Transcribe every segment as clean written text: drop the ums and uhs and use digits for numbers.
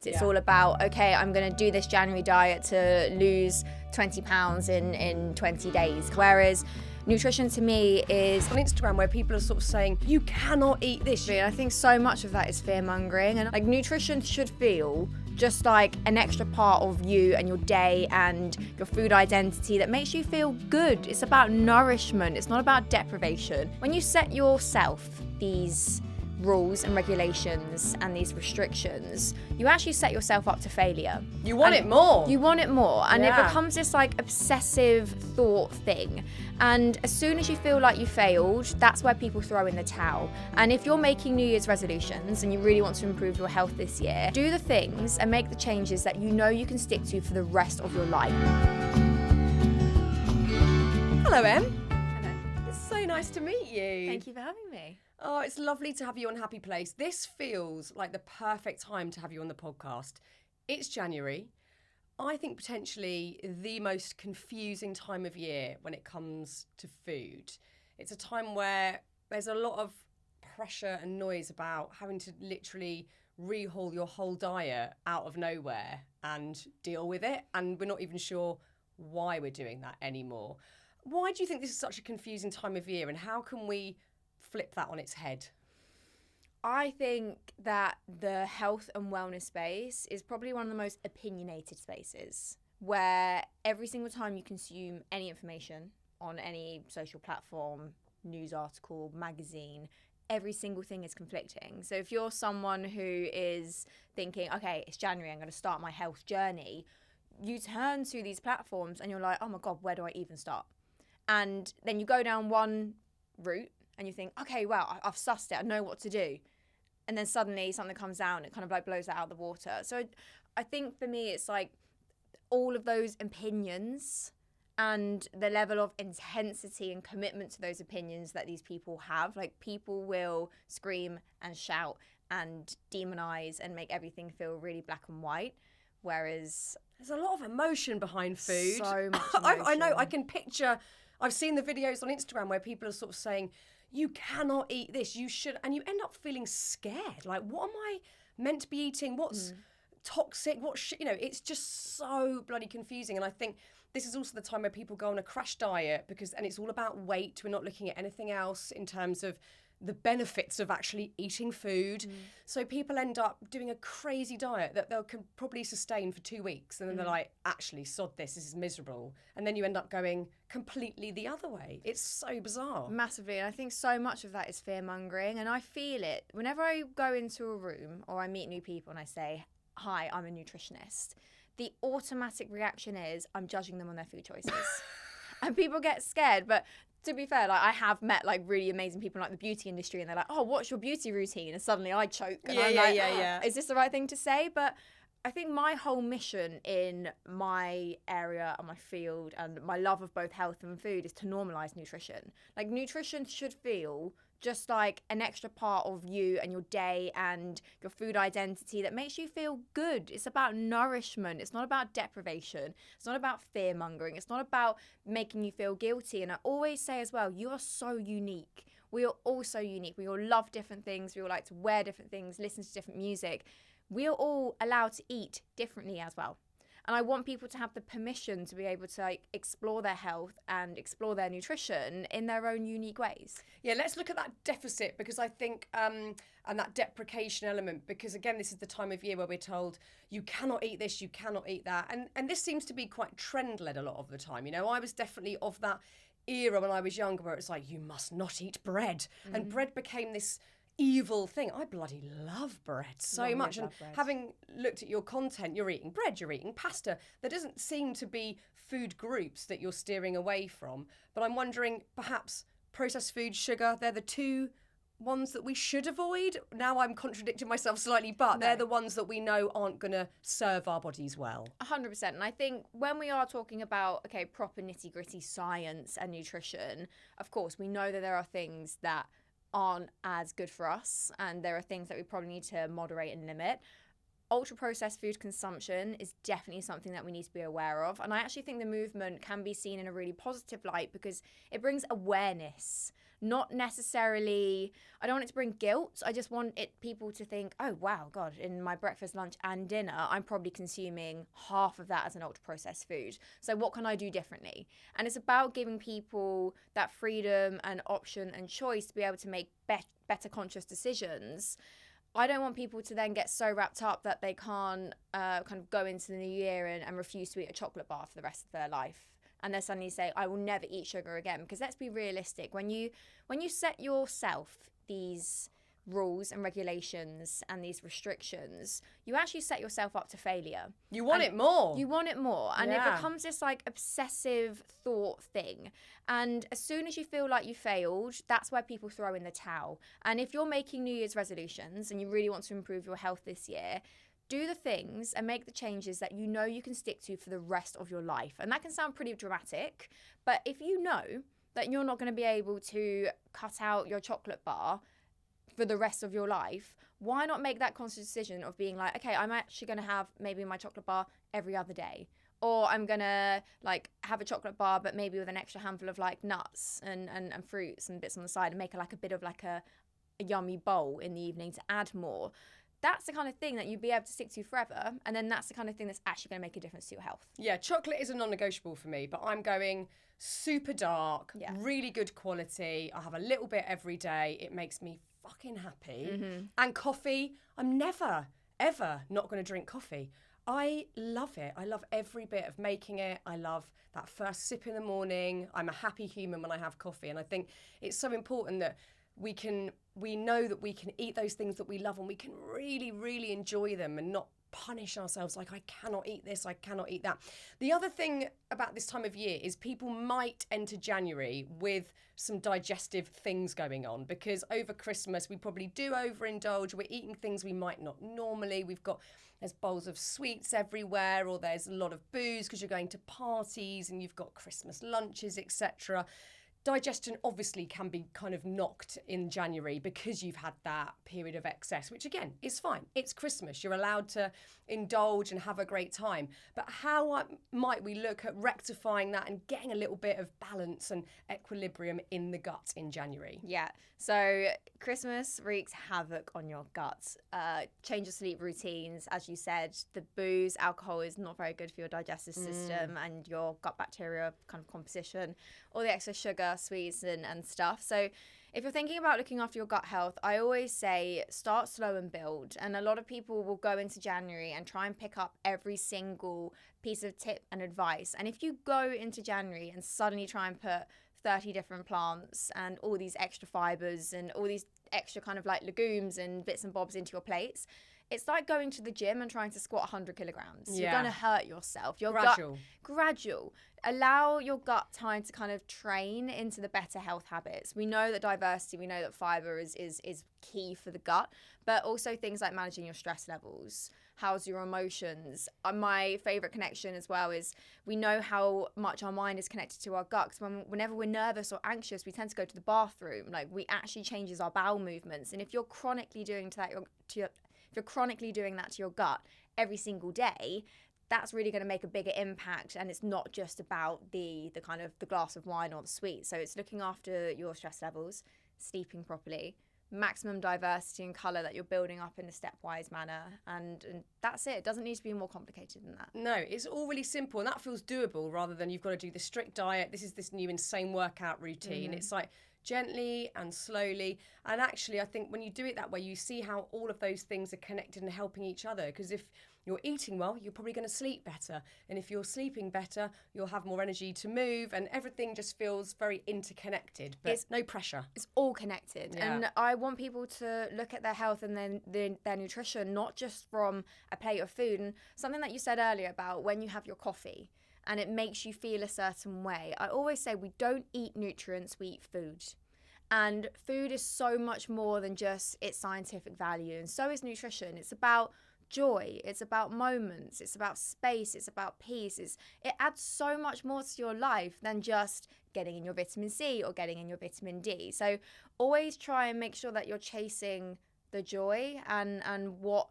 It's all about, okay, I'm going to do this January diet to lose 20 pounds in 20 days. Whereas nutrition to me is on Instagram where people are sort of saying, you cannot eat this. I think so much of that is fear-mongering. And like nutrition should feel just like an extra part of you and your day and your food identity that makes you feel good. It's about nourishment. It's not about deprivation. When you set yourself these rules and regulations and these restrictions, you actually set yourself up to failure. You want it more. You want it more. And it Yeah. becomes this like obsessive thought thing. And as soon as you feel like you failed, that's where people throw in the towel. And if you're making New Year's resolutions and you really want to improve your health this year, do the things and make the changes that you know you can stick to for the rest of your life. Hello, Em. Hello. It's so nice to meet you. Thank you for having me. Oh, it's lovely to have you on Happy Place. This feels like the perfect time to have you on the podcast. It's January. I think potentially the most confusing time of year when it comes to food. It's a time where there's a lot of pressure and noise about having to literally rehaul your whole diet out of nowhere and deal with it. And we're not even sure why we're doing that anymore. Why do you think this is such a confusing time of year, and how can we flip that on its head? I think that the health and wellness space is probably one of the most opinionated spaces, where every single time you consume any information on any social platform, news article, magazine, every single thing is conflicting. So if you're someone who is thinking, okay, it's January, I'm going to start my health journey, you turn to these platforms and you're like, oh my God, where do I even start? And then you go down one route and you think, okay, well, I've sussed it, I know what to do. And then suddenly something comes out and it kind of like blows that out of the water. So I think for me, it's like all of those opinions and the level of intensity and commitment to those opinions that these people have. Like people will scream and shout and demonize and make everything feel really black and white. Whereas there's a lot of emotion behind food. So much I know, emotion. I can picture, I've seen the videos on Instagram where people are sort of saying, you cannot eat this, you should, and you end up feeling scared. Like, what am I meant to be eating? What's toxic? It's just so bloody confusing. And I think this is also the time where people go on a crash diet and it's all about weight. We're not looking at anything else in terms of the benefits of actually eating food. So people end up doing a crazy diet that they'll probably sustain for 2 weeks. And then they're like, actually, sod this is miserable. And then you end up going completely the other way. It's so bizarre. Massively. And I think so much of that is fear-mongering. And I feel it whenever I go into a room or I meet new people and I say, hi, I'm a nutritionist. The automatic reaction is I'm judging them on their food choices. And people get scared. But to be fair, like I have met like really amazing people in like the beauty industry and they're like, oh, what's your beauty routine? And suddenly I choke. And I'm like, is this the right thing to say? But I think my whole mission in my area and my field and my love of both health and food is to normalise nutrition. Like nutrition should feel just like an extra part of you and your day and your food identity that makes you feel good. It's about nourishment. It's not about deprivation. It's not about fear-mongering. It's not about making you feel guilty. And I always say as well, you are so unique. We are all so unique. We all love different things. We all like to wear different things, listen to different music. We are all allowed to eat differently as well. And I want people to have the permission to be able to like explore their health and explore their nutrition in their own unique ways. Yeah, let's look at that deficit because I think, and that deprecation element, because again, this is the time of year where we're told you cannot eat this, you cannot eat that. And this seems to be quite trend-led a lot of the time. You know, I was definitely of that era when I was younger where it's like, you must not eat bread. And bread became this evil thing. I bloody love bread so much. And having looked at your content, you're eating bread, you're eating pasta. There doesn't seem to be food groups that you're steering away from. But I'm wondering, perhaps processed food, sugar, they're the two ones that we should avoid. Now I'm contradicting myself slightly, but they're the ones that we know aren't going to serve our bodies well. 100%. And I think when we are talking about, okay, proper nitty-gritty science and nutrition, of course, we know that there are things that aren't as good for us and there are things that we probably need to moderate and limit. ultra processed food consumption is definitely something that we need to be aware of. And I actually think the movement can be seen in a really positive light because it brings awareness. Not necessarily, I don't want it to bring guilt. I just want people to think, oh, wow, God, in my breakfast, lunch and dinner, I'm probably consuming half of that as an ultra processed food. So what can I do differently? And it's about giving people that freedom and option and choice to be able to make better conscious decisions. I don't want people to then get so wrapped up that they can't kind of go into the new year and refuse to eat a chocolate bar for the rest of their life. And they suddenly say, I will never eat sugar again. Because let's be realistic. When you set yourself these rules and regulations and these restrictions, you actually set yourself up to failure. You want it more. You want it more. And it becomes this like obsessive thought thing. And as soon as you feel like you failed, that's where people throw in the towel. And if you're making New Year's resolutions and you really want to improve your health this year, do the things and make the changes that you know you can stick to for the rest of your life. And that can sound pretty dramatic, but if you know that you're not going to be able to cut out your chocolate bar for the rest of your life, why not make that conscious decision of being like, okay, I'm actually going to have maybe my chocolate bar every other day. Or I'm going to like have a chocolate bar, but maybe with an extra handful of like nuts and fruits and bits on the side and make a bit of a yummy bowl in the evening to add more. That's the kind of thing that you'd be able to stick to forever. And then that's the kind of thing that's actually going to make a difference to your health. Yeah, chocolate is a non-negotiable for me, but I'm going super dark, really good quality. I have a little bit every day. It makes me fucking happy. Mm-hmm. And coffee, I'm never, ever not going to drink coffee. I love it. I love every bit of making it. I love that first sip in the morning. I'm a happy human when I have coffee. And I think it's so important that we know that we can eat those things that we love and we can really, really enjoy them and not punish ourselves like, I cannot eat this, I cannot eat that. The other thing about this time of year is people might enter January with some digestive things going on because over Christmas we probably do overindulge. We're eating things we might not normally. There's bowls of sweets everywhere, or there's a lot of booze because you're going to parties and you've got Christmas lunches, etc. Digestion obviously can be kind of knocked in January because you've had that period of excess, which again is fine. It's Christmas. You're allowed to indulge and have a great time. But how might we look at rectifying that and getting a little bit of balance and equilibrium in the gut in January? Yeah. So Christmas wreaks havoc on your gut. Change your sleep routines. As you said, the booze, alcohol is not very good for your digestive system and your gut bacteria kind of composition, all the extra sugar, sweets and stuff. So if you're thinking about looking after your gut health, I always say start slow and build. And a lot of people will go into January and try and pick up every single piece of tip and advice. And if you go into January and suddenly try and put 30 different plants and all these extra fibers and all these extra kind of like legumes and bits and bobs into your plates, it's like going to the gym and trying to squat 100 kilograms. You're going to hurt yourself. Your gradual. Allow your gut time to kind of train into the better health habits. We know that diversity, we know that fiber is key for the gut, but also things like managing your stress levels. How's your emotions? My favorite connection as well is we know how much our mind is connected to our gut. Because whenever we're nervous or anxious, we tend to go to the bathroom. Like, we actually changes our bowel movements. And if you're chronically doing that to your gut every single day, that's really going to make a bigger impact. And it's not just about the kind of the glass of wine or the sweet. So it's looking after your stress levels, sleeping properly, maximum diversity and colour that you're building up in a stepwise manner, and that's it. It doesn't need to be more complicated than that. No, it's all really simple, and that feels doable rather than you've got to do the strict diet. This is this new insane workout routine. It's like gently and slowly. And actually, I think when you do it that way, you see how all of those things are connected and helping each other. Because if you're eating well, you're probably going to sleep better. And if you're sleeping better, you'll have more energy to move. And everything just feels very interconnected, but it's no pressure. It's all connected. Yeah. And I want people to look at their health and then their nutrition, not just from a plate of food. And something that you said earlier about when you have your coffee and it makes you feel a certain way. I always say we don't eat nutrients, we eat food. And food is so much more than just its scientific value. And so is nutrition. It's about joy. It's about moments. It's about space. It's about peace. It adds so much more to your life than just getting in your vitamin C or getting in your vitamin D. So always try and make sure that you're chasing the joy and what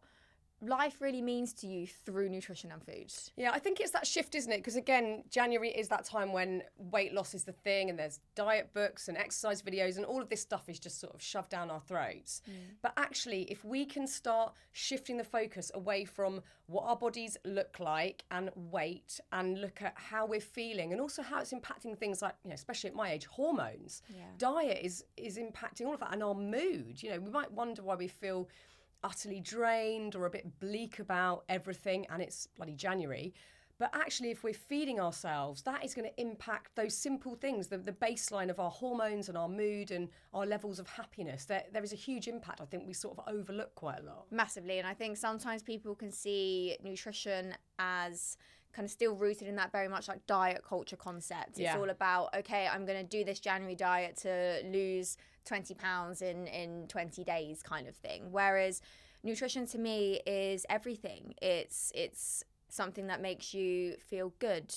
life really means to you through nutrition and food. Yeah, I think it's that shift, isn't it? Because again, January is that time when weight loss is the thing, and there's diet books and exercise videos, and all of this stuff is just sort of shoved down our throats. But actually, if we can start shifting the focus away from what our bodies look like and weight, and look at how we're feeling, and also how it's impacting things like, you know, especially at my age, hormones. Diet is impacting all of that, and our mood. You know, we might wonder why we feel utterly drained or a bit bleak about everything, and it's bloody January. But actually, if we're feeding ourselves, that is going to impact those simple things, the baseline of our hormones and our mood and our levels of happiness. There is a huge impact I think we sort of overlook quite a lot. Massively. And I think sometimes people can see nutrition as kind of still rooted in that very much like diet culture concept. It's all about, okay, I'm going to do this January diet to lose 20 pounds in 20 days kind of thing. Whereas nutrition to me is everything. It's something that makes you feel good,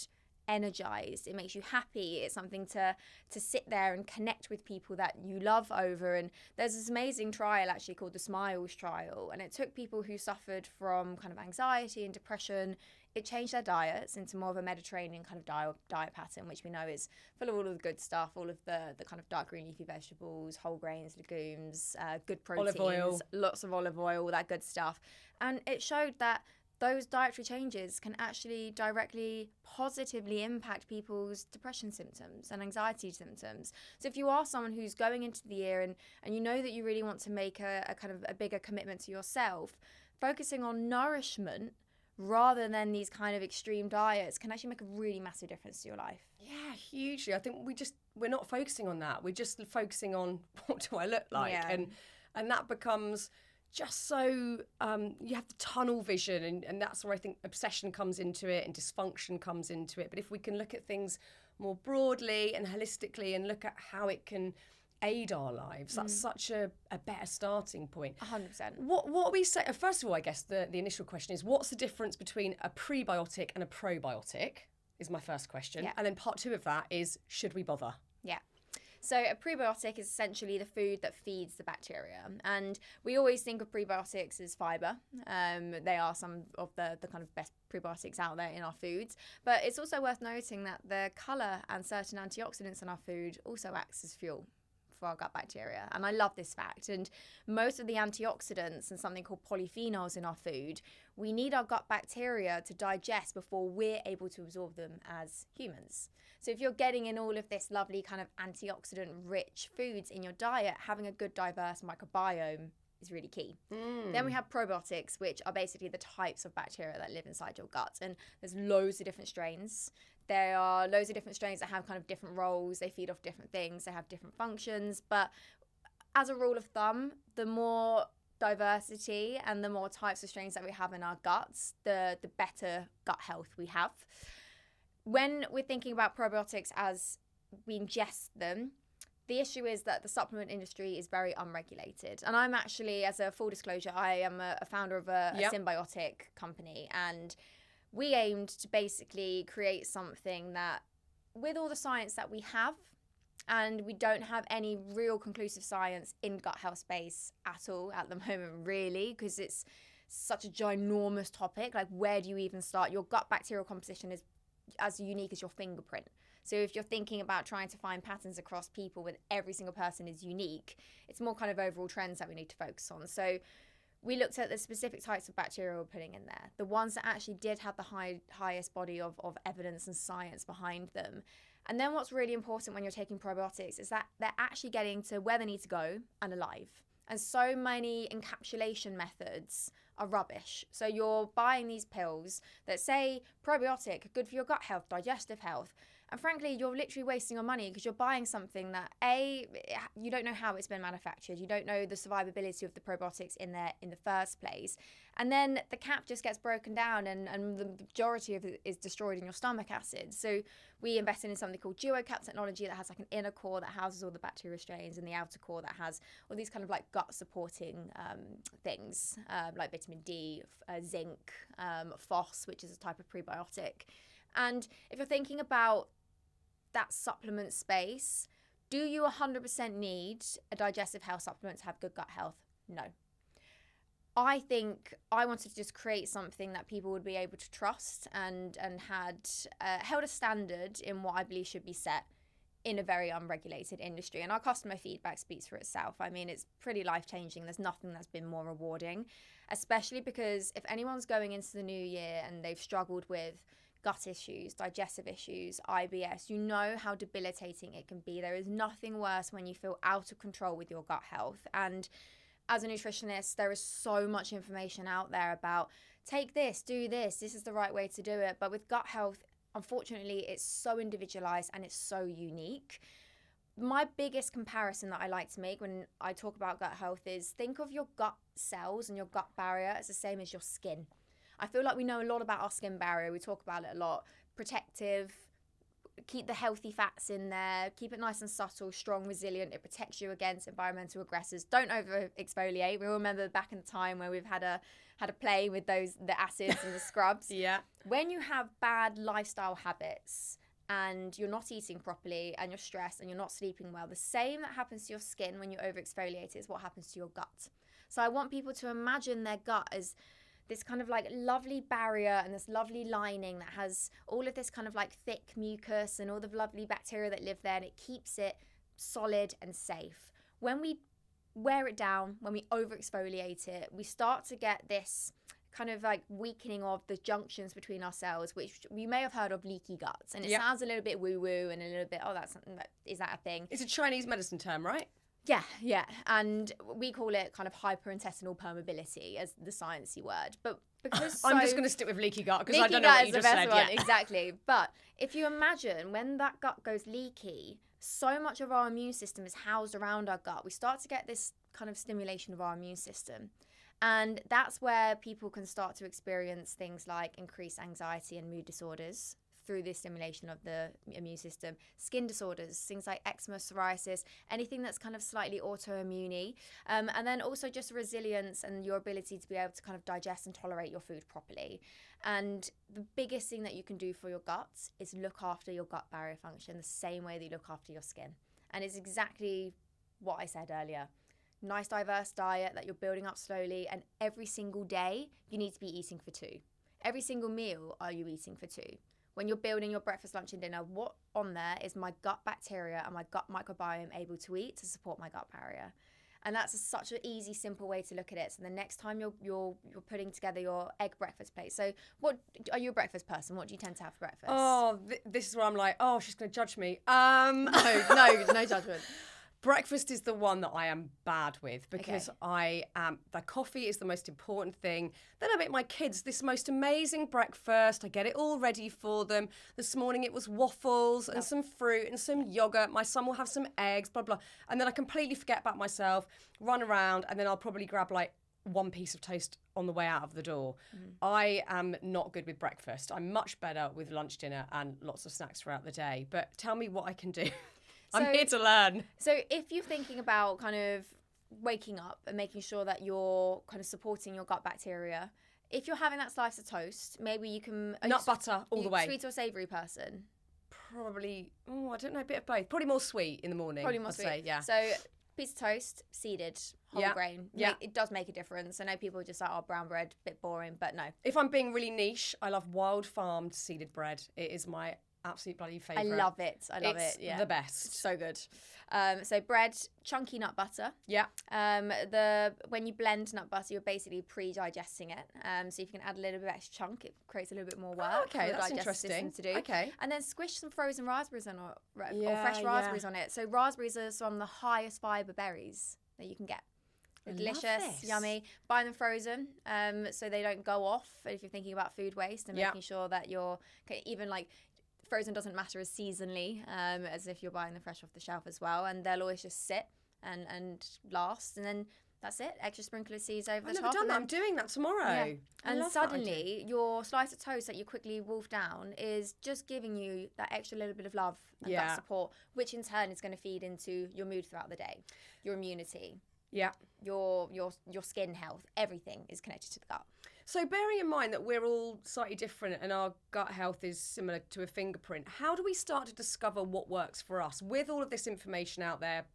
energized. It makes you happy. It's something to sit there and connect with people that you love over. And there's this amazing trial actually called the Smiles trial, and it took people who suffered from kind of anxiety and depression. It changed their diets into more of a Mediterranean kind of diet pattern, which we know is full of all of the good stuff, all of the kind of dark green leafy vegetables, whole grains, legumes, good proteins, olive oil, lots of olive oil, all that good stuff. And it showed that those dietary changes can actually directly positively impact people's depression symptoms and anxiety symptoms. So if you are someone who's going into the year and you know that you really want to make a kind of a bigger commitment to yourself, focusing on nourishment rather than these kind of extreme diets can actually make a really massive difference to your life. Yeah, hugely. I think we're not focusing on that. We're just focusing on what do I look like, and that becomes just so you have the tunnel vision, and that's where I think obsession comes into it and dysfunction comes into it. But if we can look at things more broadly and holistically and look at how it can aid our lives, that's such a better starting point. 100%. What we say, first of all, I guess the initial question is, what's the difference between a prebiotic and a probiotic is my first question. And then part two of that is, should we bother? So a prebiotic is essentially the food that feeds the bacteria. And we always think of prebiotics as fibre. They are some of the kind of best prebiotics out there in our foods. But it's also worth noting that the colour and certain antioxidants in our food also acts as fuel for our gut bacteria. And I love this fact. And most of the antioxidants and something called polyphenols in our food, we need our gut bacteria to digest before we're able to absorb them as humans. So if you're getting in all of this lovely kind of antioxidant rich foods in your diet, having a good diverse microbiome is really key. Then we have probiotics, which are basically the types of bacteria that live inside your gut. And there's loads of different strains. There are loads of different strains that have kind of different roles. They feed off different things. They have different functions. But as a rule of thumb, the more diversity and the more types of strains that we have in our guts, the better gut health we have. When we're thinking about probiotics as we ingest them, the issue is that the supplement industry is very unregulated. And I'm actually, as a full disclosure, I am a founder of a symbiotic company. And we aimed to basically create something that, with all the science that we have, and we don't have any real conclusive science in gut health space at all at the moment, really, because it's such a ginormous topic. Like, where do you even start? Your gut bacterial composition is as unique as your fingerprint. So if you're thinking about trying to find patterns across people when every single person is unique, it's more kind of overall trends that we need to focus on. So we looked at the specific types of bacteria we're putting in there, the ones that actually did have the highest body of evidence and science behind them. And then what's really important when you're taking probiotics is that they're actually getting to where they need to go and alive. And so many encapsulation methods are rubbish. So you're buying these pills that say probiotic, good for your gut health, digestive health. And frankly, you're literally wasting your money because you're buying something that, A, you don't know how it's been manufactured. You don't know the survivability of the probiotics in there in the first place. And then the cap just gets broken down and the majority of it is destroyed in your stomach acid. So we invested in something called duocap technology that has like an inner core that houses all the bacteria strains and the outer core that has all these kind of like gut supporting things like vitamin D, zinc, phos, which is a type of prebiotic. And if you're thinking about that supplement space, do you 100% need a digestive health supplement to have good gut health? No. I think I wanted to just create something that people would be able to trust and had held a standard in what I believe should be set in a very unregulated industry. And our customer feedback speaks for itself. I mean, it's pretty life-changing. There's nothing that's been more rewarding, especially because if anyone's going into the new year and they've struggled with gut issues, digestive issues, IBS, you know how debilitating it can be. There is nothing worse when you feel out of control with your gut health. And as a nutritionist, there is so much information out there about take this, do this is the right way to do it. But with gut health, unfortunately, it's so individualized and it's so unique. My biggest comparison that I like to make when I talk about gut health is think of your gut cells and your gut barrier as the same as your skin. I feel like we know a lot about our skin barrier. We talk about it a lot. Protective, keep the healthy fats in there, keep it nice and subtle, strong, resilient. It protects you against environmental aggressors. Don't over exfoliate. We all remember back in the time where we've had a play with the acids and the scrubs. Yeah. When you have bad lifestyle habits and you're not eating properly and you're stressed and you're not sleeping well, the same that happens to your skin when you over exfoliate is what happens to your gut. So I want people to imagine their gut as this kind of like lovely barrier and this lovely lining that has all of this kind of like thick mucus and all the lovely bacteria that live there, and it keeps it solid and safe. When we wear it down, when we over exfoliate it, we start to get this kind of like weakening of the junctions between our cells, which you may have heard of leaky guts. And it sounds a little bit woo-woo and a little bit, oh, that's something that, is that a thing? It's a Chinese medicine term, right? Yeah. And we call it kind of hyperintestinal permeability as the sciencey word. But because I'm just going to stick with leaky gut because I don't know what you just said. Yeah. Exactly. But if you imagine when that gut goes leaky, so much of our immune system is housed around our gut. We start to get this kind of stimulation of our immune system. And that's where people can start to experience things like increased anxiety and mood disorders through the stimulation of the immune system, skin disorders, things like eczema, psoriasis, anything that's kind of slightly autoimmune, and then also just resilience and your ability to be able to kind of digest and tolerate your food properly. And the biggest thing that you can do for your guts is look after your gut barrier function the same way that you look after your skin. And it's exactly what I said earlier. Nice diverse diet that you're building up slowly, and every single day you need to be eating for two. Every single meal are you eating for two? When you're building your breakfast, lunch and dinner, what on there is my gut bacteria and my gut microbiome able to eat to support my gut barrier? And that's such an easy, simple way to look at it. So the next time you're putting together your egg breakfast plate. So what are you a breakfast person? What do you tend to have for breakfast? Oh, this is where I'm like, oh, she's going to judge me. No judgment. Breakfast is the one that I am bad with because the coffee is the most important thing. Then I make my kids this most amazing breakfast. I get it all ready for them. This morning it was waffles and some fruit and some yogurt. My son will have some eggs, blah, blah. And then I completely forget about myself, run around, and then I'll probably grab like one piece of toast on the way out of the door. I am not good with breakfast. I'm much better with lunch, dinner, and lots of snacks throughout the day. But tell me what I can do. I'm here to learn. So if you're thinking about kind of waking up and making sure that you're kind of supporting your gut bacteria, if you're having that slice of toast, maybe you can... Nut butter all the way. Sweet or savoury person? Probably, I don't know, a bit of both. Probably more sweet in the morning. Probably more sweet. Say, yeah. So piece of toast, seeded, whole grain. Yeah. It does make a difference. I know people are just like, oh, brown bread, bit boring, but no. If I'm being really niche, I love wild farmed seeded bread. It is my absolute bloody favourite. I love it. It's the best. So good. So bread, chunky nut butter. Yeah. When you blend nut butter, you're basically pre-digesting it. So if you can add a little bit of extra chunk, it creates a little bit more work. For the digestive system to do. Okay. And then squish some frozen raspberries on it, or fresh raspberries on it. So raspberries are some of the highest fibre berries that you can get. They're delicious, yummy. Buy them frozen, so they don't go off if you're thinking about food waste, and making sure that you're even like. Frozen doesn't matter as seasonally as if you're buying them fresh off the shelf as well, and they'll always just sit and last, and then that's it. Extra sprinkle of seeds over the top. I've never done that. I'm doing that tomorrow. Yeah. And suddenly your slice of toast that you quickly wolf down is just giving you that extra little bit of love and that support, which in turn is going to feed into your mood throughout the day, your immunity, your skin health. Everything is connected to the gut. So bearing in mind that we're all slightly different and our gut health is similar to a fingerprint, how do we start to discover what works for us? With all of this information out there,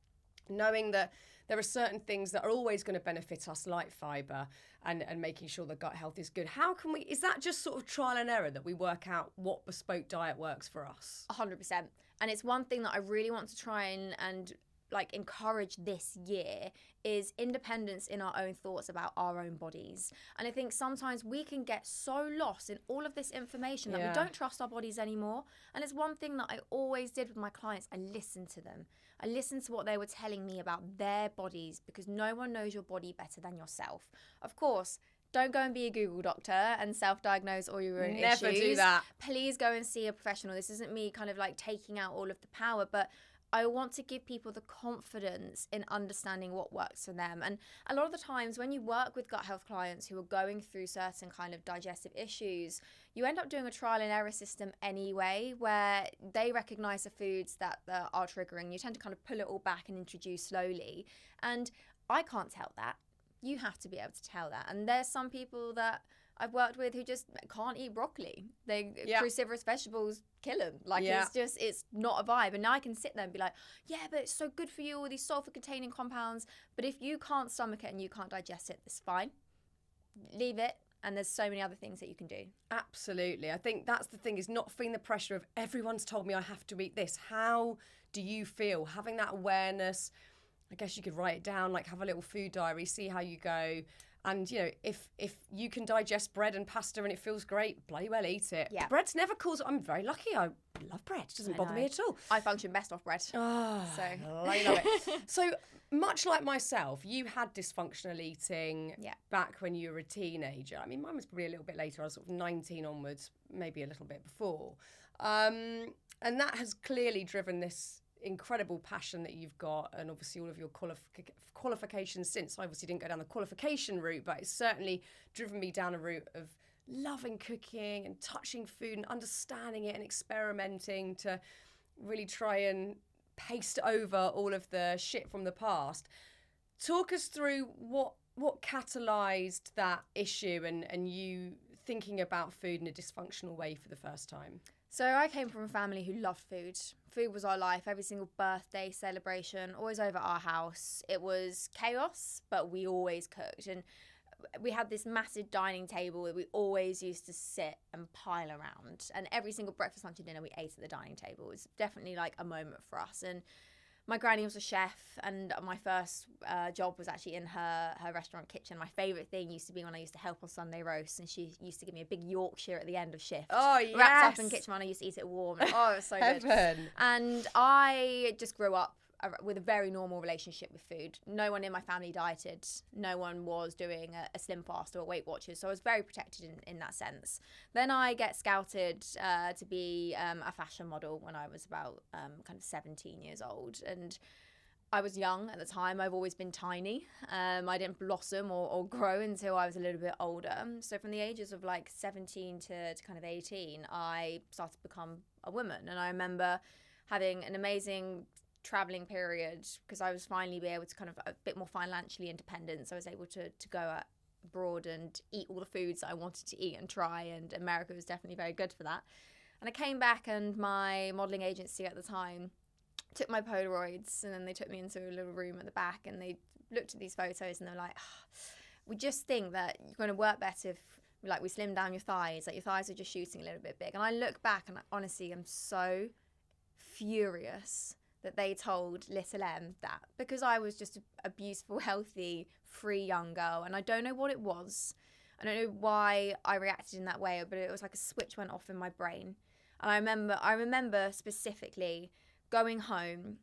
knowing that there are certain things that are always going to benefit us, like fibre, and making sure the gut health is good. How can we, is that just sort of trial and error that we work out what bespoke diet works for us? 100%. And it's one thing that I really want to try and like encourage this year is independence in our own thoughts about our own bodies. And I think sometimes we can get so lost in all of this information that we don't trust our bodies anymore. And it's one thing that I always did with my clients. I listened to them. I listened to what they were telling me about their bodies, because no one knows your body better than yourself. Of course, don't go and be a Google doctor and self-diagnose all your own issues. Never do that. Please go and see a professional. This isn't me kind of like taking out all of the power, but I want to give people the confidence in understanding what works for them. And a lot of the times when you work with gut health clients who are going through certain kind of digestive issues, you end up doing a trial and error system anyway, where they recognize the foods that are triggering. You tend to kind of pull it all back and introduce slowly. And I can't tell that. You have to be able to tell that. And there's some people that I've worked with who just can't eat broccoli. Cruciferous vegetables kill them. Like it's not a vibe. And now I can sit there and be like, yeah, but it's so good for you, all these sulfur-containing compounds. But if you can't stomach it and you can't digest it, it's fine. Leave it. And there's so many other things that you can do. Absolutely. I think that's the thing, is not feeling the pressure of everyone's told me I have to eat this. How do you feel? Having that awareness, I guess you could write it down, like have a little food diary, see how you go. And, you know, if you can digest bread and pasta and it feels great, bloody well eat it. Yeah. Bread's never caused... I'm very lucky. I love bread. It doesn't bother me at all. I function best off bread. Oh, So I love it. So, much like myself, you had dysfunctional eating back when you were a teenager. I mean, mine was probably a little bit later. I was sort of 19 onwards, maybe a little bit before. And that has clearly driven this incredible passion that you've got, and obviously all of your qualifications since. I obviously didn't go down the qualification route, but it's certainly driven me down a route of loving cooking and touching food and understanding it and experimenting to really try and paste over all of the shit from the past. Talk us through what catalysed that issue and you thinking about food in a dysfunctional way for the first time. So I came from a family who loved food. Food was our life. Every single birthday celebration, always over our house. It was chaos, but we always cooked. And we had this massive dining table that we always used to sit and pile around. And every single breakfast, lunch and dinner we ate at the dining table. It was definitely like a moment for us. And my granny was a chef, and my first job was actually in her restaurant kitchen. My favourite thing used to be when I used to help on Sunday roast, and she used to give me a big Yorkshire at the end of shift. Oh, yes. Wrapped up in kitchen, and I used to eat it warm. Oh, it was so good. Heaven. And I just grew up with a very normal relationship with food. No one in my family dieted. No one was doing a slim fast or a Weight Watchers. So I was very protected in that sense. Then I get scouted to be a fashion model when I was about kind of 17 years old. And I was young at the time. I've always been tiny. I didn't blossom or grow until I was a little bit older. So from the ages of like 17 to kind of 18, I started to become a woman. And I remember having an amazing traveling period because I was finally be able to kind of a bit more financially independent. So I was able to go abroad and eat all the foods that I wanted to eat and try, and America was definitely very good for that. And I came back, and my modelling agency at the time took my Polaroids, and then they took me into a little room at the back, and they looked at these photos and they're like, we just think that you're going to work better if like we slim down your thighs, like your thighs are just shooting a little bit big. And I look back and I honestly am so furious that they told little Em that, because I was just a beautiful, healthy, free young girl. And I don't know what it was. I don't know why I reacted in that way, but it was like a switch went off in my brain. And I remember specifically going home,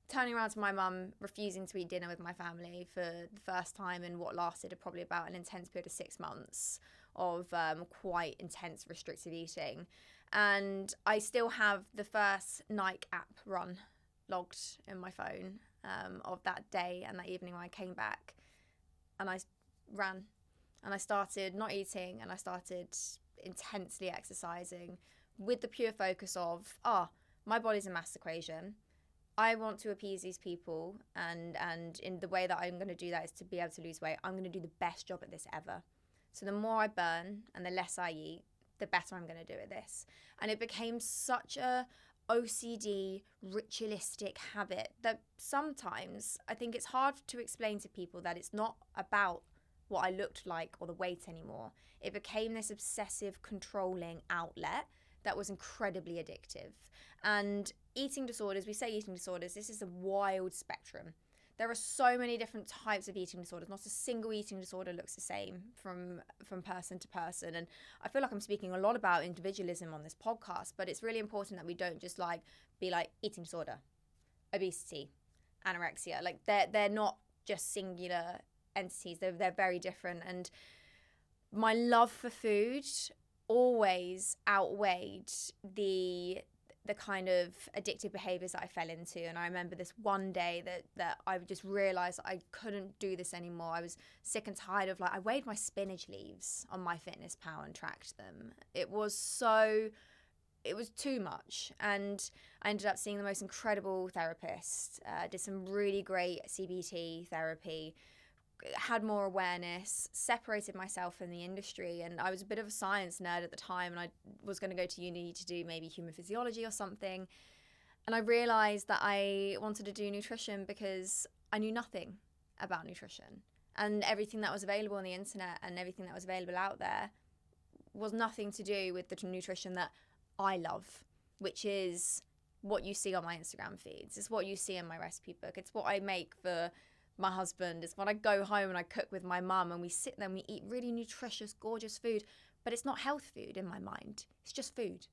turning around to my mum, refusing to eat dinner with my family for the first time in what lasted probably about an intense period of 6 months of quite intense restrictive eating. And I still have the first Nike app run logged in my phone of that day and that evening when I came back. And I ran, and I started not eating, and I started intensely exercising with the pure focus of, my body's a mass equation. I want to appease these people, and in the way that I'm going to do that is to be able to lose weight. I'm going to do the best job at this ever. So the more I burn and the less I eat, the better I'm going to do at this. And it became such a OCD, ritualistic habit that sometimes I think it's hard to explain to people that it's not about what I looked like or the weight anymore. It became this obsessive, controlling outlet that was incredibly addictive. And eating disorders, we say eating disorders, this is a wild spectrum. There are so many different types of eating disorders. Not a single eating disorder looks the same from person to person. And I feel like I'm speaking a lot about individualism on this podcast, but it's really important that we don't just like be like eating disorder, obesity, anorexia. Like they're not just singular entities. They're very different. And my love for food always outweighed the kind of addictive behaviors that I fell into. And I remember this one day that I just realized I couldn't do this anymore. I was sick and tired of, like, I weighed my spinach leaves on MyFitnessPal and tracked them. It was too much. And I ended up seeing the most incredible therapist, did some really great CBT therapy, had more awareness, separated myself from the industry. And I was a bit of a science nerd at the time, and I was going to go to uni to do maybe human physiology or something. And I realized that I wanted to do nutrition because I knew nothing about nutrition, and everything that was available on the internet and everything that was available out there was nothing to do with the nutrition that I love, which is what you see on my Instagram feeds. It's what you see in my recipe book. It's what I make for my husband. It's when I go home and I cook with my mum and we sit there and we eat really nutritious, gorgeous food, but it's not health food in my mind. It's just food.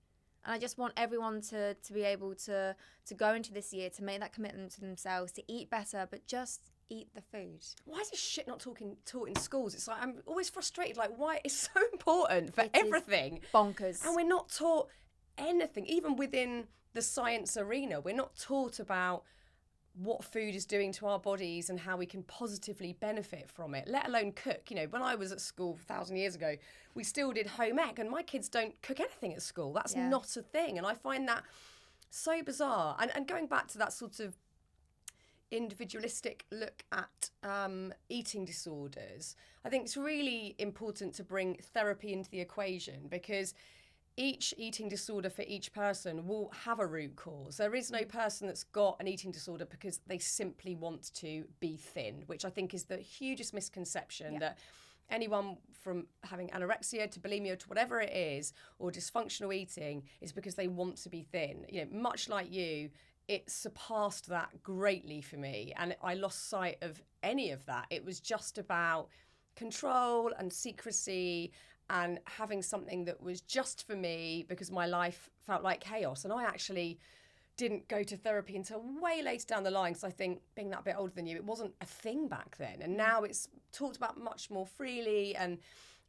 And I just want everyone to be able to go into this year, to make that commitment to themselves, to eat better, but just eat the food. Why is this shit not taught in schools? It's like, I'm always frustrated, like, why it's so important for everything. Bonkers. And we're not taught anything, even within the science arena. We're not taught about what food is doing to our bodies and how we can positively benefit from it, let alone cook. You know, when I was at school 1,000 years ago, we still did home ec, and my kids don't cook anything at school. That's not a thing. And I find that so bizarre. And going back to that sort of individualistic look at eating disorders, I think it's really important to bring therapy into the equation, because each eating disorder for each person will have a root cause. There is no person that's got an eating disorder because they simply want to be thin, which I think is the hugest misconception, that anyone from having anorexia to bulimia to whatever it is, or dysfunctional eating, is because they want to be thin. You know, much like you, it surpassed that greatly for me, and I lost sight of any of that. It was just about control and secrecy and having something that was just for me, because my life felt like chaos. And I actually didn't go to therapy until way later down the line, because I think, being that bit older than you, it wasn't a thing back then. And now it's talked about much more freely. And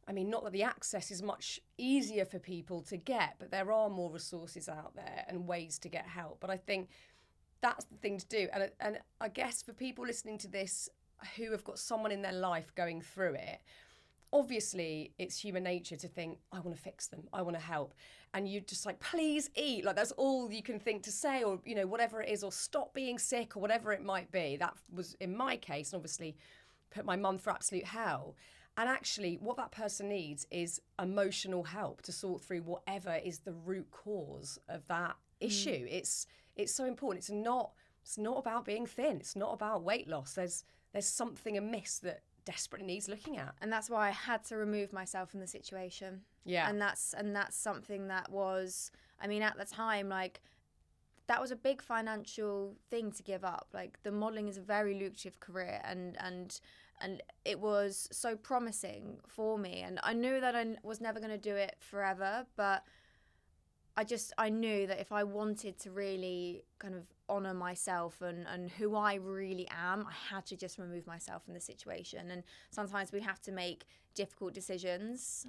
I mean, not that the access is much easier for people to get, but there are more resources out there and ways to get help. But I think that's the thing to do. And I guess for people listening to this who have got someone in their life going through it, obviously it's human nature to think, I want to fix them, I want to help. And you just like, please eat. Like, that's all you can think to say, or, you know, whatever it is, or stop being sick, or whatever it might be. That was in my case, and obviously put my mum through absolute hell. And actually what that person needs is emotional help to sort through whatever is the root cause of that issue. It's so important. It's not about being thin. It's not about weight loss. There's something amiss that desperately needs looking at. And that's why I had to remove myself from the situation. Yeah. And that's something that was, I mean, at the time, like, that was a big financial thing to give up. Like, the modelling is a very lucrative career, and it was so promising for me. And I knew that I was never going to do it forever, but I knew that if I wanted to really kind of honour myself and who I really am, I had to just remove myself from the situation. And sometimes we have to make difficult decisions,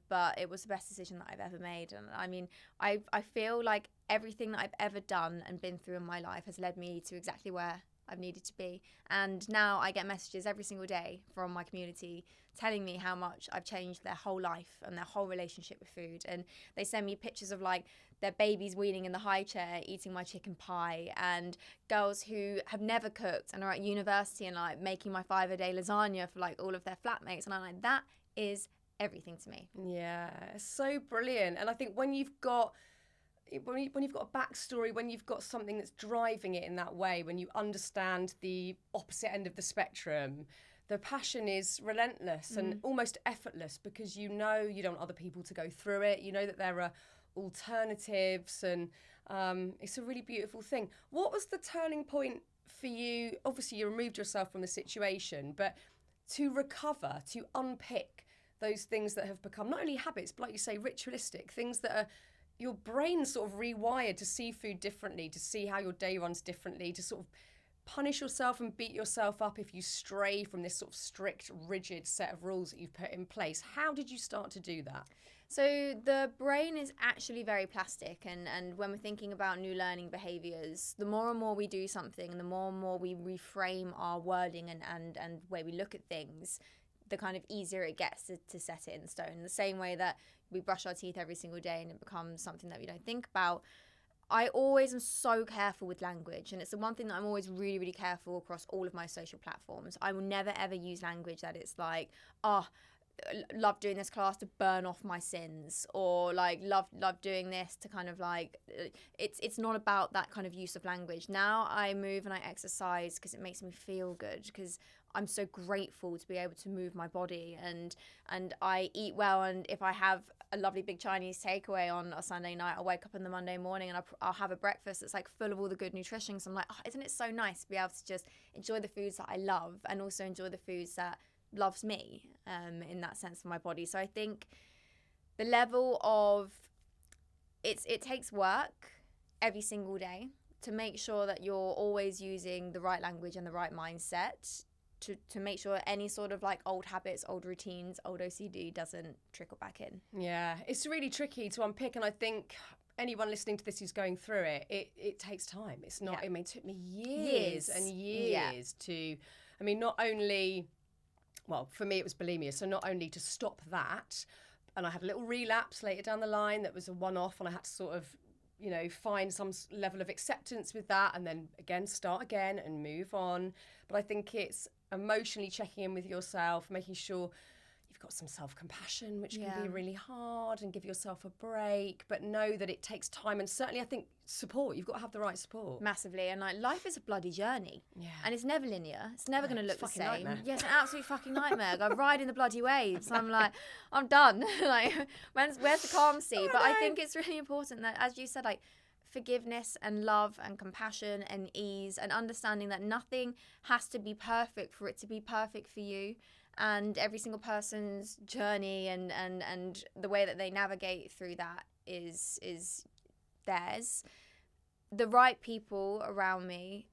but it was the best decision that I've ever made. And I mean, I feel like everything that I've ever done and been through in my life has led me to exactly where I've needed to be. And now I get messages every single day from my community telling me how much I've changed their whole life and their whole relationship with food. And they send me pictures of, like, their babies weaning in the high chair eating my chicken pie, and girls who have never cooked and are at university and like making my 5-a-day lasagna for like all of their flatmates. And I'm like, that is everything to me. Yeah, so brilliant. And I think when you've got, when you've got a backstory, when you've got something that's driving it in that way, when you understand the opposite end of the spectrum, the passion is relentless and almost effortless, because you know you don't want other people to go through it. You know that there are alternatives, and it's a really beautiful thing. What was the turning point for you? Obviously, you removed yourself from the situation, but to recover, to unpick those things that have become not only habits, but like you say, ritualistic, things that are your brain sort of rewired to see food differently, to see how your day runs differently, to sort of punish yourself and beat yourself up if you stray from this sort of strict, rigid set of rules that you've put in place. How did you start to do that? So the brain is actually very plastic, and when we're thinking about new learning behaviours, the more and more we do something, and the more and more we reframe our wording and way we look at things, the kind of easier it gets to set it in stone. The same way that we brush our teeth every single day and it becomes something that we don't think about. I always am so careful with language, and it's the one thing that I'm always really, really careful across all of my social platforms. I will never ever use language that it's like, love doing this class to burn off my sins, or like love doing this to kind of like, it's not about that kind of use of language. Now I move and I exercise because it makes me feel good, because I'm so grateful to be able to move my body, and I eat well. And if I have a lovely big Chinese takeaway on a Sunday night, I'll wake up in the Monday morning and I'll have a breakfast that's like full of all the good nutrition. So I'm like, isn't it so nice to be able to just enjoy the foods that I love, and also enjoy the foods that loves me, in that sense, for my body. So I think the level of it takes work every single day to make sure that you're always using the right language and the right mindset to make sure any sort of like old habits, old routines, old OCD doesn't trickle back in. Yeah, it's really tricky to unpick, and I think anyone listening to this who's going through it, it takes time. It's not, I mean, it took me years and years to, I mean, not only, well, for me it was bulimia, so not only to stop that, and I had a little relapse later down the line that was a one-off, and I had to sort of, you know, find some level of acceptance with that, and then again start again and move on. But I think it's emotionally checking in with yourself, making sure you've got some self-compassion, which can be really hard, and give yourself a break, but know that it takes time. And certainly I think support, you've got to have the right support. Massively. And like, life is a bloody journey, and it's never linear. It's never going to look the same. Nightmare. Yeah, it's an absolute fucking nightmare. I ride in the bloody waves. I'm like, I'm done. Like, where's the calm sea? But I think it's really important that, as you said, like, forgiveness and love and compassion and ease, and understanding that nothing has to be perfect for it to be perfect for you. And every single person's journey and the way that they navigate through that is theirs. The right people around me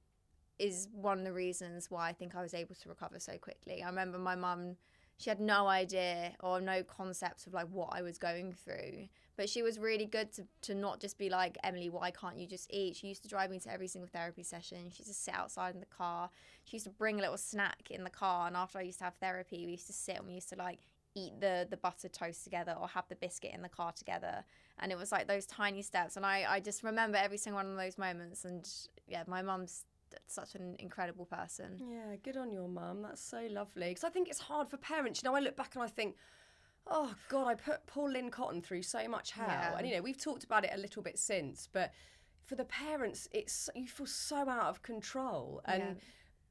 is one of the reasons why I think I was able to recover so quickly. I remember my mum, she had no idea or no concept of like what I was going through. But she was really good to not just be like, Emily, why can't you just eat? She used to drive me to every single therapy session. She used to sit outside in the car. She used to bring a little snack in the car. And after I used to have therapy, we used to sit and we used to like eat the buttered toast together, or have the biscuit in the car together. And it was like those tiny steps. And I just remember every single one of those moments. And yeah, my mum's such an incredible person. Yeah, good on your mum. That's so lovely. Because I think it's hard for parents. You know, I look back and I think, oh God, I put poor Lynn Cotton through so much hell. Yeah. And, you know, we've talked about it a little bit since, but for the parents, you feel so out of control. And,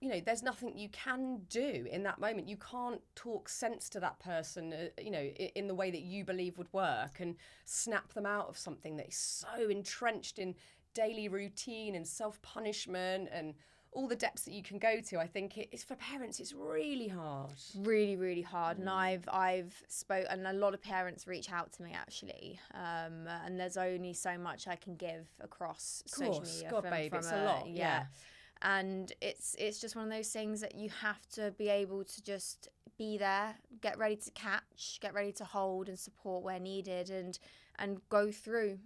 you know, there's nothing you can do in that moment. You can't talk sense to that person, you know, in the way that you believe would work, and snap them out of something that is so entrenched in daily routine and self-punishment and all the depths that you can go to. I think it's for parents, it's really hard. Really, really hard. And I've spoke, and a lot of parents reach out to me actually. And there's only so much I can give across social media. God, babe, it's a lot. Yeah. And it's just one of those things that you have to be able to just be there, get ready to catch, get ready to hold and support where needed, and go through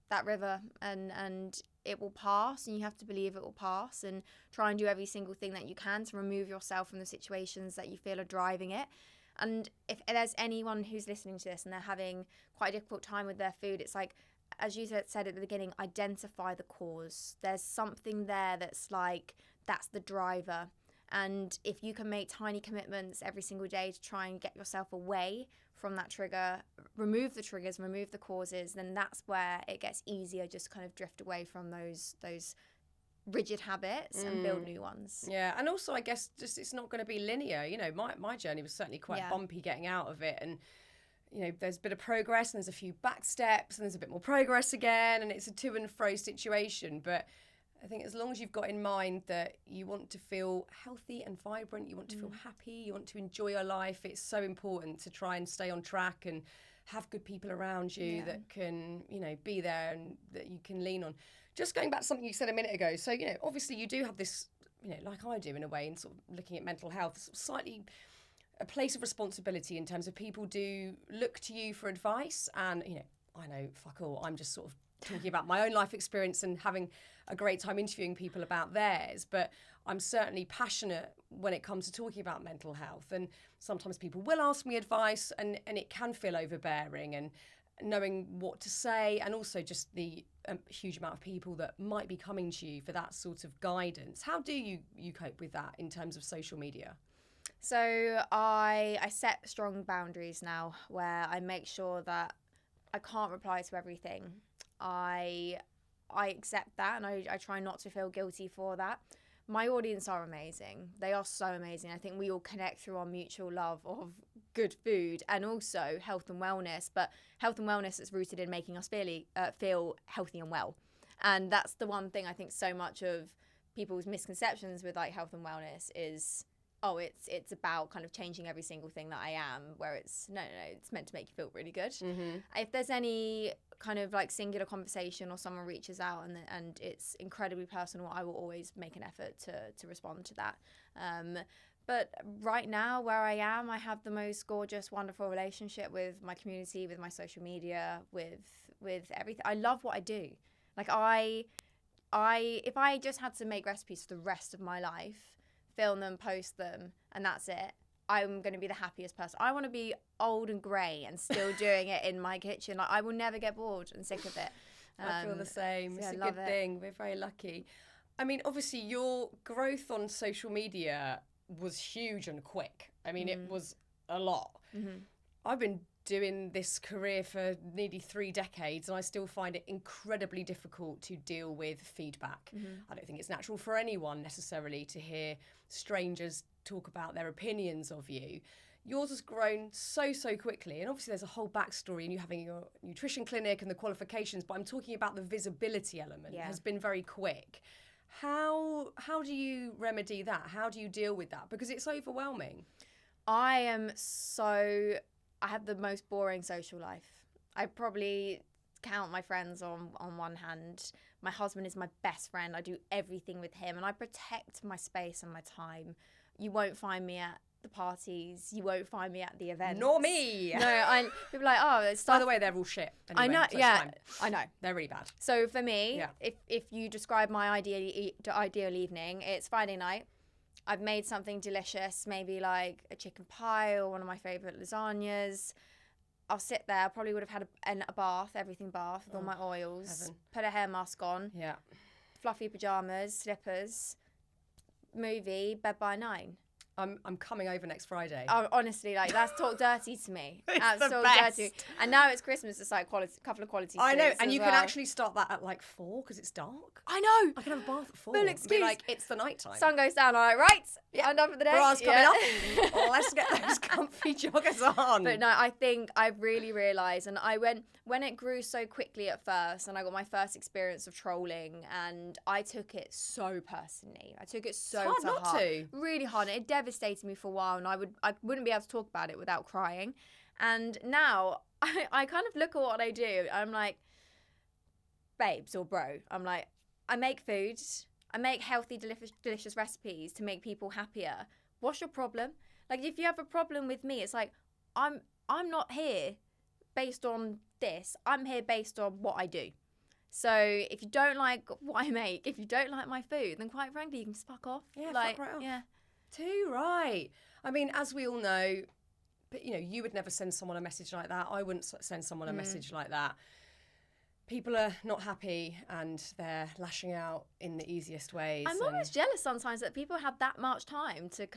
that river, and it will pass, and you have to believe it will pass, and try and do every single thing that you can to remove yourself from the situations that you feel are driving it. And if there's anyone who's listening to this and they're having quite a difficult time with their food, it's like, as you said at the beginning, identify the cause. There's something there that's like, that's the driver. And if you can make tiny commitments every single day to try and get yourself away from that trigger, remove the triggers, remove the causes, then that's where it gets easier, just kind of drift away from those rigid habits and build new ones. Yeah, and also I guess just it's not going to be linear. You know, my journey was certainly quite bumpy getting out of it, and you know, there's a bit of progress and there's a few back steps and there's a bit more progress again, and it's a to and fro situation. But I think as long as you've got in mind that you want to feel healthy and vibrant, you want to feel happy, you want to enjoy your life, it's so important to try and stay on track and have good people around you that can, you know, be there and that you can lean on. Just going back to something you said a minute ago. So, you know, obviously you do have this, you know, like I do in a way, in sort of looking at mental health, slightly a place of responsibility in terms of people do look to you for advice. And, you know, I know, fuck all, I'm just sort of talking about my own life experience and having a great time interviewing people about theirs. But I'm certainly passionate when it comes to talking about mental health. And sometimes people will ask me advice and it can feel overbearing, and knowing what to say, and also just the huge amount of people that might be coming to you for that sort of guidance. How do you cope with that in terms of social media? So I set strong boundaries now, where I make sure that I can't reply to everything. I accept that, and I try not to feel guilty for that. My audience are amazing. They are so amazing. I think we all connect through our mutual love of good food and also health and wellness, but health and wellness is rooted in making us feel healthy and well. And that's the one thing I think so much of people's misconceptions with like health and wellness is, oh, it's about kind of changing every single thing that I am, where it's no, it's meant to make you feel really good. If there's any kind of like singular conversation or someone reaches out and it's incredibly personal, I will always make an effort to respond to that. But right now, where I am, I have the most gorgeous, wonderful relationship with my community, with my social media, with everything. I love what I do. Like if I just had to make recipes for the rest of my life, film them, post them, and that's it, I'm going to be the happiest person. I want to be old and grey and still doing it in my kitchen. Like, I will never get bored and sick of it. I feel the same. So it's a good thing. We're very lucky. I mean, obviously, your growth on social media was huge and quick. I mean, it was a lot. I've been doing this career for nearly 3 decades, and I still find it incredibly difficult to deal with feedback. I don't think it's natural for anyone necessarily to hear strangers talk about their opinions of you. Yours has grown so quickly, and obviously there's a whole backstory in you having your nutrition clinic and the qualifications, but I'm talking about the visibility element. Has been very quick. How do you remedy that? How do you deal with that? Because it's overwhelming. I have the most boring social life. I probably count my friends on one hand. My husband is my best friend. I do everything with him, and I protect my space and my time. You won't find me at the parties. You won't find me at the events. Nor me. No, people are like, oh, it's stuff. By the way, they're all shit. Anyway, I know. So yeah, I know. They're really bad. So for me, if you describe my ideal evening, it's Friday night. I've made something delicious, maybe like a chicken pie or one of my favourite lasagnas. I'll sit there. I probably would have had a bath, everything bath, with all my oils. Heaven. Put a hair mask on. Yeah. Fluffy pyjamas, slippers, movie, bed by 9. I'm coming over next Friday. Oh, honestly, like, that's talk dirty to me. It's That's the talk best. dirty. And now it's Christmas. It's like couple of quality. I know, sleeps and as you well. can actually start that at like 4 because it's dark. I know. I can have a bath at 4. Full And excuse. be like, it's the night time. Sun goes down. I'm like, right, I'm done for the day. Bras coming up. Let's get those comfy joggers on. But no, I think I've really realised, and when it grew so quickly at first, and I got my first experience of trolling, and I took it so personally. I took it so It's hard not to. Really hard. And it devastated me for a while, and I wouldn't be able to talk about it without crying. And now I kind of look at what I do. I'm like, babes or bro. I'm like, I make food. I make healthy, delicious recipes to make people happier. What's your problem? Like, if you have a problem with me, it's like, I'm not here based on this. I'm here based on what I do. So if you don't like what I make, if you don't like my food, then quite frankly, you can just fuck off. Yeah, like, fuck right off. Yeah. Too right. I mean, as we all know, but you know, you would never send someone a message like that. I wouldn't send someone a message like that. people are not happy and they're lashing out in the easiest ways. I'm almost jealous sometimes that people have that much time to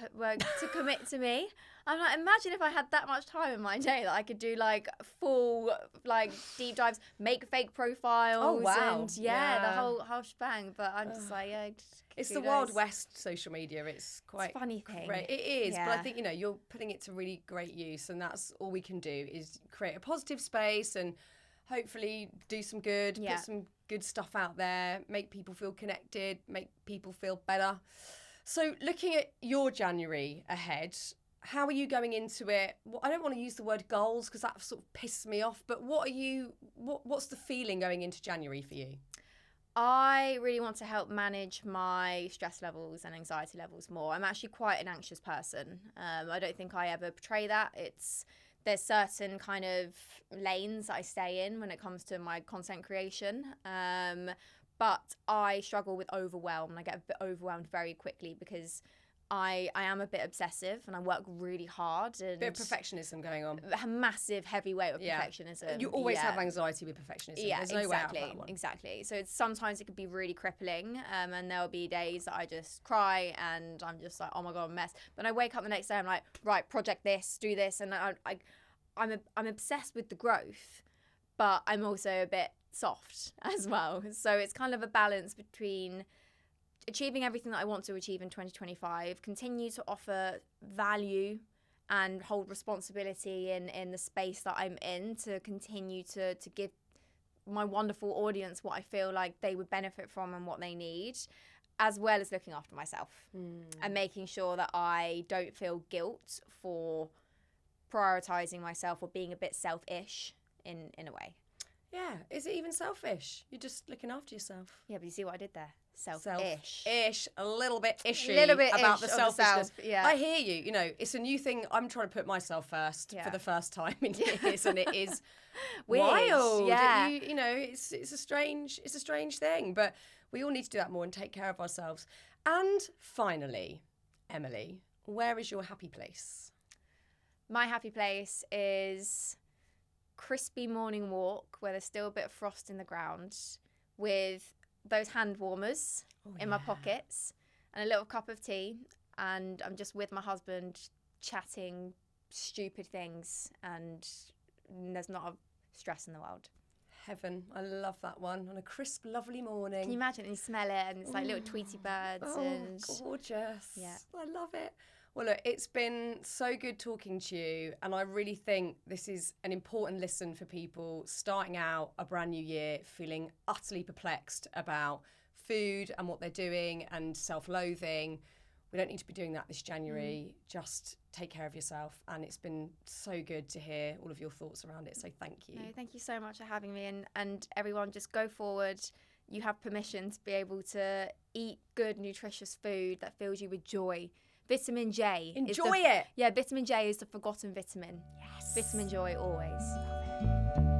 commit to me. I'm like, imagine if I had that much time in my day that I could do like full like deep dives, make fake profiles. Oh, wow. And the whole shebang. But I'm just like, yeah. It's the Wild West social media. It's quite it's a funny thing. Great. It is, Yeah. but I think, you know, you're putting it to really great use, and that's all we can do is create a positive space and hopefully do some good, put some good stuff out there, make people feel connected, make people feel better. So looking at your January ahead, how are you going into it? Well, I don't want to use the word goals because that sort of pisses me off, but what's the feeling going into January for you? I really want to help manage my stress levels and anxiety levels more. I'm actually quite an anxious person. I don't think I ever portray that. There's certain kind of lanes that I stay in when it comes to my content creation. But I struggle with overwhelm. I get a bit overwhelmed very quickly because I am a bit obsessive and I work really hard. And bit of perfectionism going on. A massive heavy weight of perfectionism. You always have anxiety with perfectionism. Yeah, There's no way out of that one. Exactly. So sometimes it could be really crippling, and there'll be days that I just cry and I'm just like, oh my God, I'm a mess. But I wake up the next day, I'm like, right, project this, do this, and I'm obsessed with the growth, but I'm also a bit soft as well. So it's kind of a balance between achieving everything that I want to achieve in 2025, continue to offer value and hold responsibility in the space that I'm in to continue to give my wonderful audience what I feel like they would benefit from and what they need, as well as looking after myself and making sure that I don't feel guilt for prioritizing myself or being a bit selfish in a way. Yeah, is it even selfish? You're just looking after yourself. Yeah, but you see what I did there? Selfish. Selfish, a little bit ishy about the selfishness. Yeah. I hear you. You know, it's a new thing. I'm trying to put myself first for the first time in years, and it is weird. Wild. Yeah. You know, it's a strange thing, but we all need to do that more and take care of ourselves. And finally, Emily, where is your happy place? My happy place is crispy morning walk where there's still a bit of frost in the ground with those hand warmers in my pockets and a little cup of tea, and I'm just with my husband chatting stupid things, and there's not a stress in the world. Heaven. I love that one. On a crisp, lovely morning. Can you imagine? And you smell it and it's like little Tweety birds. And gorgeous. Yeah. I love it. Well, look, it's been so good talking to you, and I really think this is an important listen for people starting out a brand new year feeling utterly perplexed about food and what they're doing and self-loathing. We don't need to be doing that this January. Just take care of yourself, and it's been so good to hear all of your thoughts around it, so thank you. No, thank you so much for having me, and everyone, just go forward. You have permission to be able to eat good, nutritious food that fills you with joy. Vitamin J. Enjoy it. Yeah, vitamin J is the forgotten vitamin. Yes. Vitamin joy always. Love it.